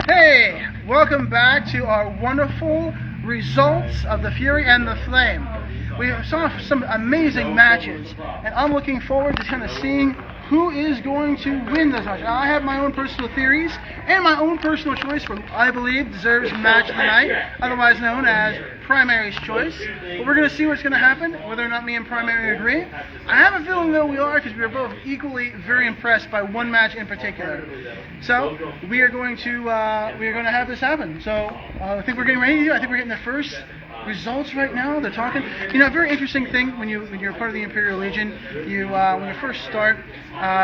Hey, welcome back to our wonderful results of the Fury and the Flame. We saw some amazing matches, and I'm looking forward to kind of seeing who is going to win this match. Now, I have my own personal theories and my own personal choice for who I believe deserves match of the night, otherwise known as Primary's Choice. But we're going to see what's going to happen, whether or not me and Primary agree. I have a feeling, though, we are, because we are both equally very impressed by one match in particular. So we are going to have this happen. So I think we're getting ready. I think we're getting the first results right now. They're talking. You know, a very interesting thing when you're part of the Imperial Legion. When you first start,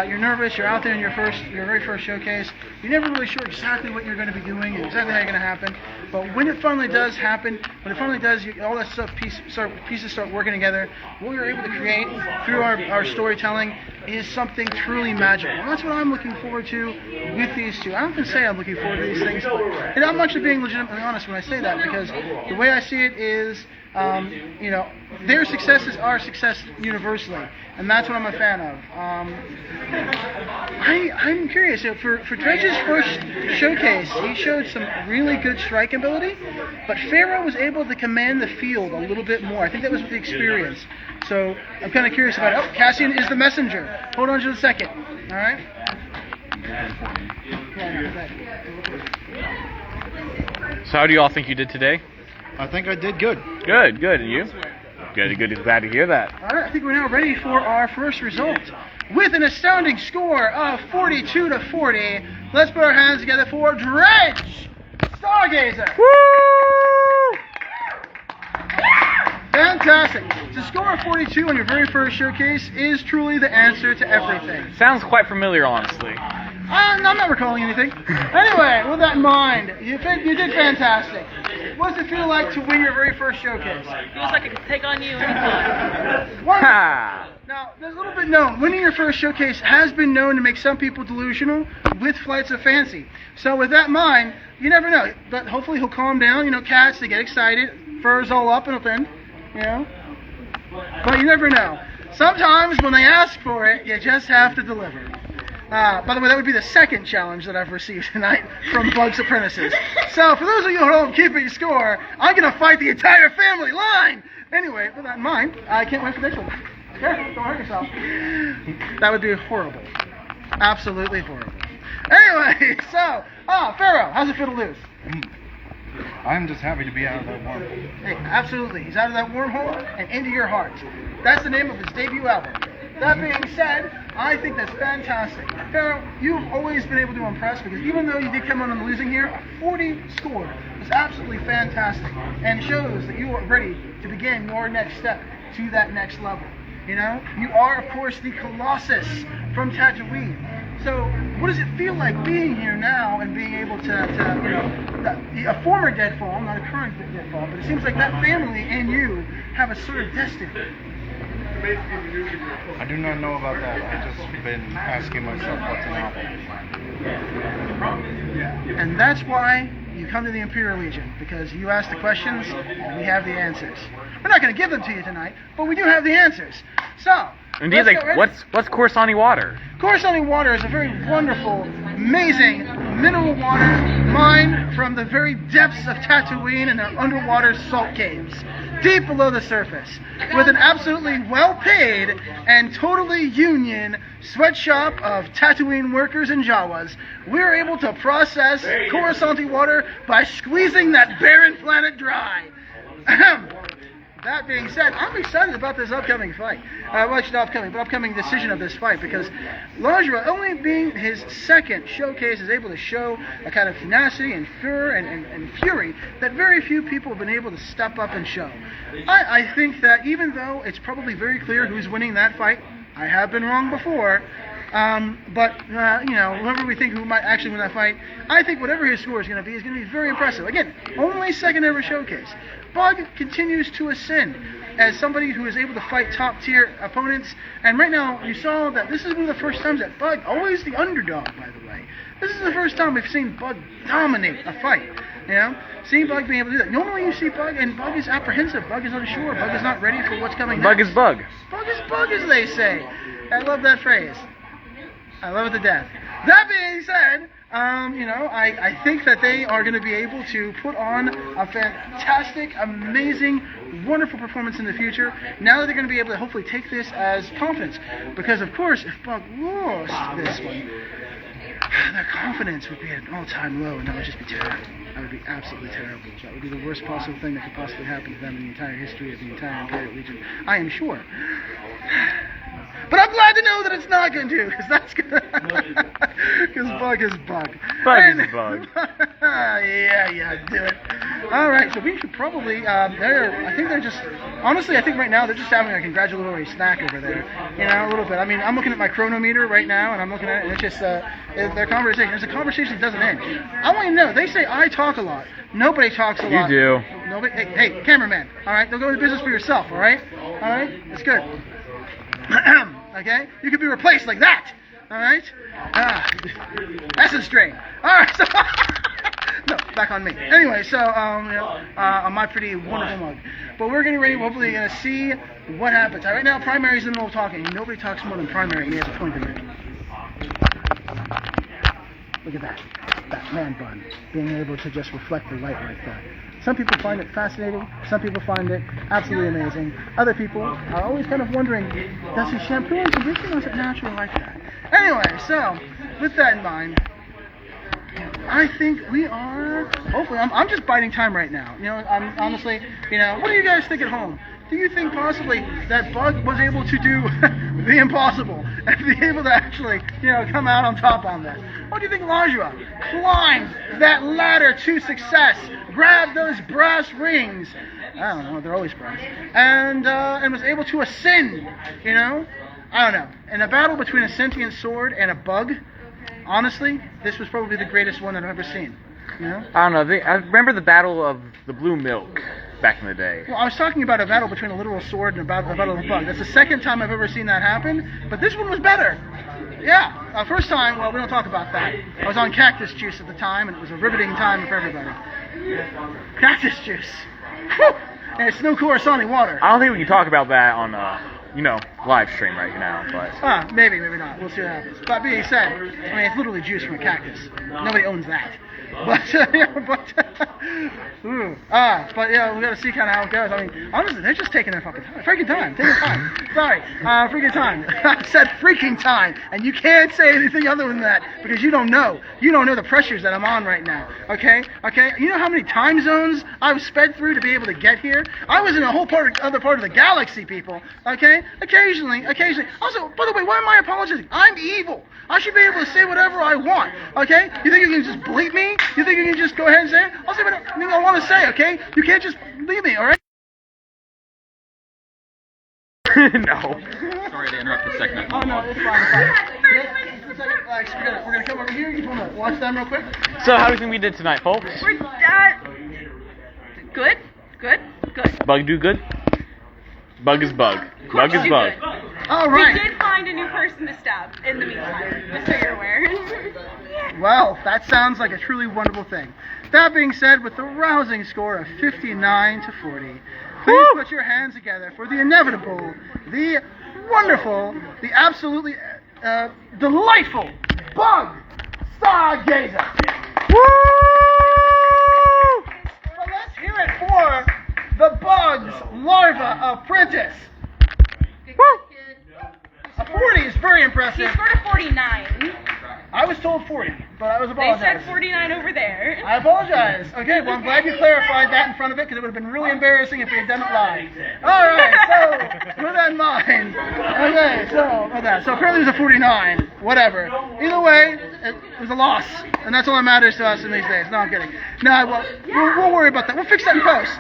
you're nervous. You're out there in your very first showcase. You're never really sure exactly what you're going to be doing and exactly how you're going to happen. But when it finally does happen, all that stuff pieces start working together. What we're able to create through our storytelling is something truly magical. And that's what I'm looking forward to with these two. I often say I'm looking forward to these things, and I'm actually being legitimately honest when I say that, because the way I see it is, their success is our success universally, and that's what I'm a fan of. I'm curious. For Dredge's first showcase, he showed some really good strike ability, but Pharaoh was able to command the field a little bit more. I think that was with the experience. So I'm kind of curious about it. Oh, Cassian is the messenger. Hold on just a second. All right. So how do you all think you did today? I think I did good. Good. And you? Good. Glad to hear that. All right, I think we're now ready for our first result. With an astounding score of 42-40, let's put our hands together for Dredge Stargazer. Woo! Fantastic. To score a 42 on your very first showcase is truly the answer to everything. Sounds quite familiar, honestly. I'm not recalling anything. Anyway, with that in mind, you did fantastic. What does it feel like to win your very first showcase? Feels like I could take on you anytime. Now, there's a little bit known. Winning your first showcase has been known to make some people delusional with Flights of Fancy. So with that in mind, you never know. But hopefully he'll calm down. You know, cats, they get excited. Fur's all up and you know. But you never know. Sometimes when they ask for it, you just have to deliver. By the way, that would be the second challenge that I've received tonight from Bug's Apprentices. So, for those of you who don't keep your score, I'm going to fight the entire family line! Anyway, with that in mind, I can't wait for this one. Here, don't hurt yourself. That would be horrible. Absolutely horrible. Anyway, so, Pharaoh, how's it feel to lose? I'm just happy to be out of that wormhole. Hey, absolutely. He's out of that wormhole and into your heart. That's the name of his debut album. That being said, I think that's fantastic. Pharaoh, you've always been able to impress, because even though you did come on the losing here, a 40 score is absolutely fantastic and shows that you are ready to begin your next step to that next level. You know, you are, of course, the Colossus from Tatooine. So, what does it feel like being here now and being able to a former Deadfall, not a current Deadfall, but it seems like that family and you have a sort of destiny. I do not know about that. I've just been asking myself what's an apple. And that's why you come to the Imperial Legion, because you ask the questions and we have the answers. We're not going to give them to you tonight, but we do have the answers. So, Indeed, like, what's Coruscanti water? Coruscanti water is a very wonderful, amazing mineral water mined from the very depths of Tatooine and their underwater salt caves, deep below the surface, with an absolutely well-paid and totally union sweatshop of Tatooine workers and Jawas. We're able to process Coruscanti water by squeezing that barren planet dry. That being said, I'm excited about this upcoming fight. Well, actually not upcoming, but upcoming decision of this fight, because Lajra, only being his second showcase, is able to show a kind of tenacity and fur and fury that very few people have been able to step up and show. I think that even though it's probably very clear who's winning that fight, I have been wrong before, whoever we think who might actually win that fight, I think whatever his score is going to be very impressive. Again, only second ever showcase. Bug continues to ascend as somebody who is able to fight top tier opponents, and right now you saw that this is one of the first times that Bug, always the underdog by the way, this is the first time we've seen Bug dominate a fight. You know, seeing Bug being able to do that. Normally you see Bug, and Bug is apprehensive, Bug is unsure, Bug is not ready for what's coming Bug next. is Bug. Bug is Bug, as they say. I love that phrase. I love it to death. That being said, I think that they are going to be able to put on a fantastic, amazing, wonderful performance in the future. Now that they're going to be able to hopefully take this as confidence. Because, of course, if Bug lost this one, their confidence would be at an all-time low, and that would just be terrible. That would be absolutely terrible. That would be the worst possible thing that could possibly happen to them in the entire history of the entire Imperial Legion. I am sure. But I'm glad to know that it's not going to, because that's going to... Because Bug is Bug. Bug is Bug. Yeah, do it. Alright, so we should probably, I think they're just, honestly, I think right now they're just having a congratulatory snack over there. A little bit. I mean, I'm looking at my chronometer right now, and I'm looking at it, and it's just, their conversation. It's a conversation that doesn't end. I want you to know, they say I talk a lot. Nobody talks a lot. You do. Nobody, hey, cameraman, alright? Don't go into business for yourself, alright? Alright? It's good. Okay? You could be replaced like that. Alright? Essence drain. Alright, so... no, back on me. Anyway, so, on my pretty wonderful mug. But we're getting ready, hopefully going to see what happens. Right now, Primary's in the middle of talking. Nobody talks more than Primary, and he has a point to make. Look at that. That man bun. Being able to just reflect the light like that. Some people find it fascinating. Some people find it absolutely amazing. Other people are always kind of wondering, does he shampoo and condition or is it natural like that? Anyway, so, with that in mind, I think we are, hopefully, I'm just biding time right now. I'm honestly, what do you guys think at home? Do you think possibly that Bug was able to do the impossible and be able to actually, come out on top on this? What do you think Lajua climbed that ladder to success, grabbed those brass rings, I don't know, they're always brass, and was able to ascend, I don't know. In a battle between a sentient sword and a bug, honestly, this was probably the greatest one that I've ever seen. I don't know. I remember the Battle of the Blue Milk back in the day. Well, I was talking about a battle between a literal sword and a battle of a bug. That's the second time I've ever seen that happen, but this one was better. Yeah, first time, well, we don't talk about that. I was on Cactus Juice at the time, and it was a riveting time for everybody. Cactus Juice. Whew! And it's no Coruscant water. I don't think we can talk about that on, live stream right now, but... maybe not. We'll see what happens. But being said, it's literally juice from a cactus. Nobody owns that. But we gotta see kind of how it goes. I mean, honestly, they're just taking their freaking time. Take your time. Sorry, freaking time. I said freaking time, and you can't say anything other than that because you don't know. You don't know the pressures that I'm on right now. Okay. You know how many time zones I've sped through to be able to get here? I was in a whole other part of the galaxy, people. Okay. Occasionally. Also, by the way, why am I apologizing? I'm evil. I should be able to say whatever I want. Okay. You think you can just bleep me? You think you can just go ahead and say it? I'll say what I want to say, okay? You can't just leave me, alright? No. Sorry to interrupt the segment. Oh, no, it's fine. We're going to come over here. You want to watch them real quick? So, how do you think we did tonight, folks? We're good. Bug do good? Bug is Bug. Bug is Bug. Alright. We did find a new person to stab in the meantime, just so you're aware. Well, that sounds like a truly wonderful thing. That being said, with the rousing score of 59 to 40, please put your hands together for the inevitable, the wonderful, the absolutely delightful Bug Stargazer. Woo! So let's hear it for the Bug's Larva Apprentice. Woo! A 40 is very impressive. He scored a 49. I was told 40, but I was They apologizing. said 49 over there. I apologize. Okay, well, I'm glad you clarified that in front of it because it would have been really embarrassing if we had done it live. All right, so with that in mind, okay, so apparently it was a 49, whatever. Either way, it was a loss, and that's all that matters to us in these days. No, I'm kidding. No, well, we'll worry about that. We'll fix that in post.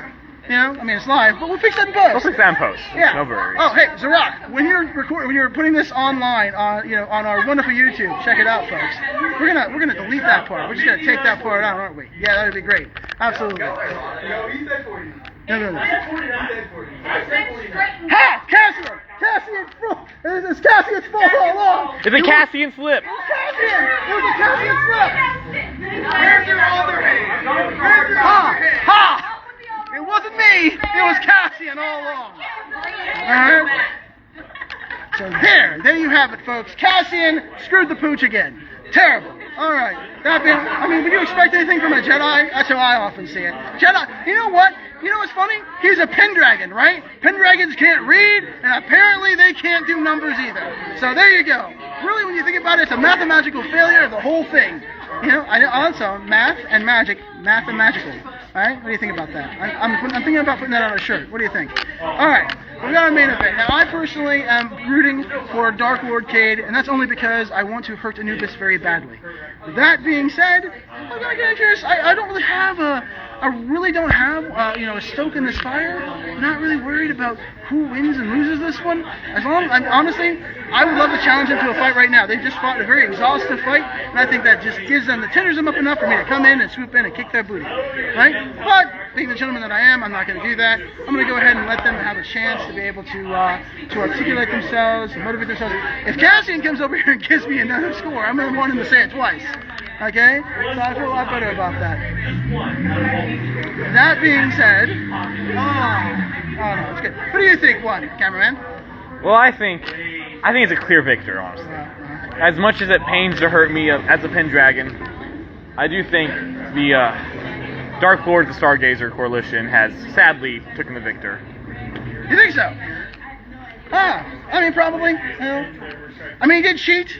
It's live, but we'll fix that in post. We'll fix that in post. Yeah. No worries. Oh, hey, Zarak, when you're putting this online on our wonderful YouTube, check it out, folks. We're gonna delete that part. We're just gonna take that part out, aren't we? Yeah, that'd be great. Absolutely. No, he said 40. No. He said 40. Ha! Cassian! It's Cassian's fault all along. It's a Cassian slip. It was a Cassian slip. Where's your other hand? Where's your other hand? Ha! It wasn't me. It was Cassian all along. Alright? So there you have it, folks. Cassian screwed the pooch again. Terrible. All right. That being, I mean, would you expect anything from a Jedi? That's how I often see it. Jedi. You know what? You know what's funny? He's a Pendragon, right? Pendragons can't read, and apparently they can't do numbers either. So there you go. Really, when you think about it, it's a mathematical failure of the whole thing. You know, also math and magic, math and magical. All right, what do you think about that? I'm thinking about putting that on a shirt. What do you think? All right, we got our main event. Now, I personally am rooting for Dark Lord Cade, and that's only because I want to hurt Anubis very badly. That being said, I'm gonna get curious. I don't really have I really don't have, a stoke in this fire. I'm not really worried about who wins and loses this one. Honestly, I would love to challenge them to a fight right now. They've just fought a very exhaustive fight, and I think that just gives them, tenders them up enough for me to come in and swoop in and kick their booty, right? But being the gentleman that I am, I'm not going to do that. I'm going to go ahead and let them have a chance to be able to articulate themselves, to motivate themselves. If Cassian comes over here and gives me another score, I'm going to want him to say it twice. Okay? So I feel a lot better about that. That being said, no, it's good. What do you think won, cameraman? Well, I think it's a clear victor, honestly. As much as it pains to hurt me as a Pendragon, I do think the Dark Lord of the Stargazer Coalition has sadly taken the victor. You think so? I mean, probably. He did cheat.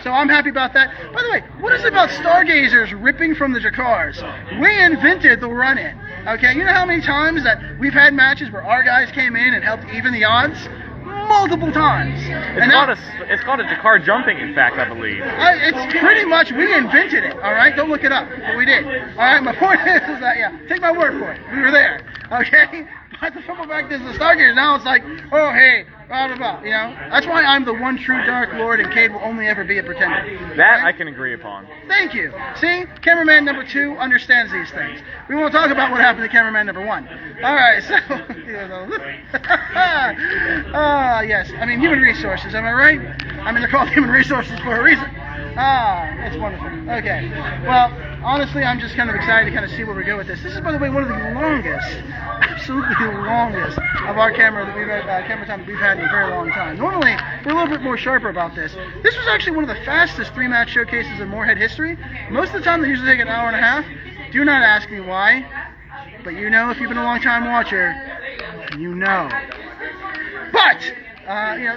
So I'm happy about that. By the way, what is it about Stargazers ripping from the Jakars? We invented the run-in. Okay, you know how many times that we've had matches where our guys came in and helped even the odds? Multiple times. It's called a Jakar jumping, in fact, I believe. It's pretty much, we invented it, all right? Don't look it up, but we did. All right, my point is that, take my word for it. We were there, okay? But the football back is the Stargazers. Now it's like, oh, hey, blah, blah, blah, That's why I'm the one true Dark Lord, and Cade will only ever be a pretender. That I can agree upon. Thank you. See, cameraman number 2 understands these things. We won't talk about what happened to cameraman number 1. All right, so, yes, human resources, am I right? They're called human resources for a reason. It's wonderful. Okay, well, honestly, I'm just kind of excited to kind of see where we go with this. This is, by the way, one of the longest, absolutely the longest of our camera time that we've had in a very long time. Normally, we're a little bit more sharper about this. This was actually one of the fastest 3-match showcases in Moorhead history. Most of the time, they usually take an hour and a half. Do not ask me why, but if you've been a long-time watcher, you know. But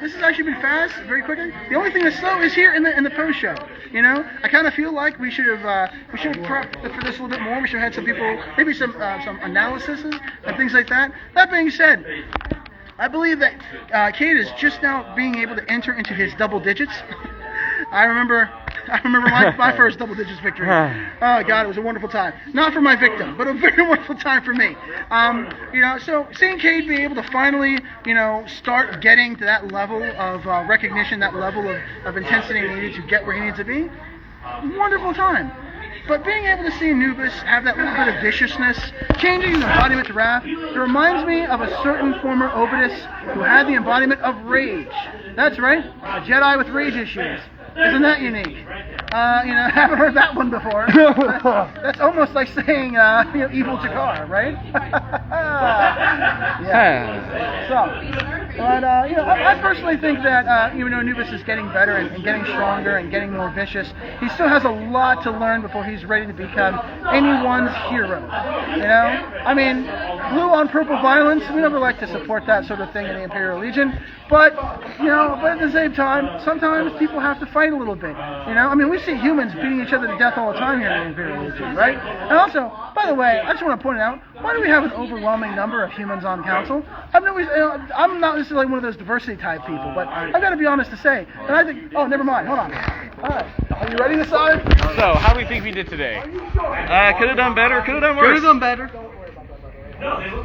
this has actually been fast, very quickly. The only thing that's slow is here in the post show. I kind of feel like we should have prepped for this a little bit more. We should have had some people, maybe some analyses and things like that. That being said, I believe that Cade is just now being able to enter into his double digits. I remember my first double digits victory. Oh God, it was a wonderful time. Not for my victim, but a very wonderful time for me. So seeing Cade be able to finally, start getting to that level of recognition, that level of intensity needed to get where he needs to be, wonderful time. But being able to see Anubis have that little bit of viciousness, changing the embodiment to wrath, it reminds me of a certain former Obidus who had the embodiment of rage. That's right, a Jedi with rage issues. Isn't that unique? I haven't heard that one before. That's almost like saying, evil Jakar, right? Yeah. So, but, I personally think that, even though Anubis is getting better and getting stronger and getting more vicious, he still has a lot to learn before he's ready to become anyone's hero. Blue on purple violence, we never like to support that sort of thing in the Imperial Legion, but at the same time, sometimes people have to fight a little bit, we see humans beating each other to death all the time here in the Imperial Legion, right? And also, by the way, I just want to point out, why do we have an overwhelming number of humans on council? I'm not necessarily one of those diversity type people, but I've got to be honest to say, and I think, oh, never mind, hold on. All right, are you ready to decide? So, how do we think we did today? Could have done better, could have done worse. Could have done better.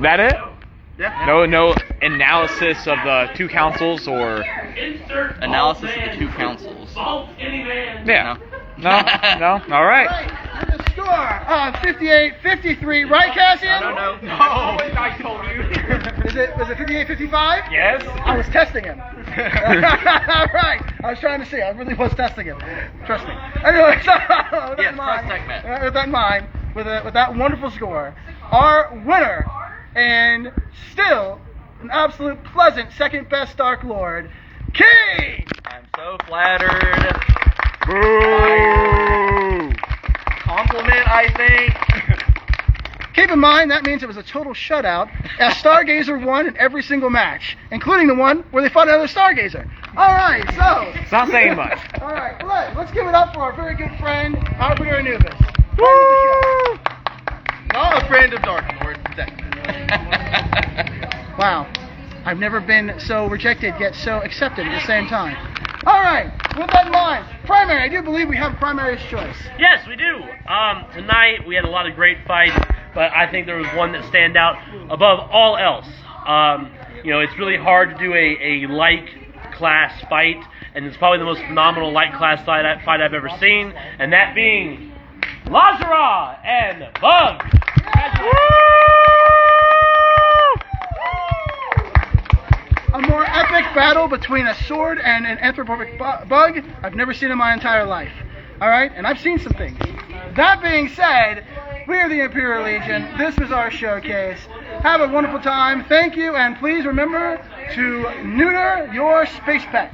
That it? Yeah. No analysis of the two councils or Analysis of the two councils. yeah. No. All right. And the score 58-53, right, Cassian? I don't know. No. I told you. Was it 58-55? Yes. I was testing him. All right. I was trying to see. I really was testing him. Trust me. Anyway, so with that in mind, with that wonderful score, our winner and still an absolute pleasant second best Dark Lord, Cade. I'm so flattered. Boo. Compliment, I think. Keep in mind, that means it was a total shutout, as Stargazer won in every single match, including the one where they fought another Stargazer. All right, so... It's not saying much. All right, let's give it up for our very good friend, Arbiter Anubis. Woo! Not a friend of Dark Lord, definitely. Wow, I've never been so rejected yet so accepted at the same time. All right, with that in mind, primary, I do believe we have primary's choice. Yes, we do. Tonight we had a lot of great fights, but I think there was one that stand out above all else. It's really hard to do a light class fight, and it's probably the most phenomenal light class fight I've ever seen, and that being Lazara and Bug. A more epic battle between a sword and an anthropomorphic bug I've never seen in my entire life. All right, and I've seen some things. That being said, we are the Imperial Legion. This was our showcase. Have a wonderful time. Thank you, and please remember to neuter your space pet.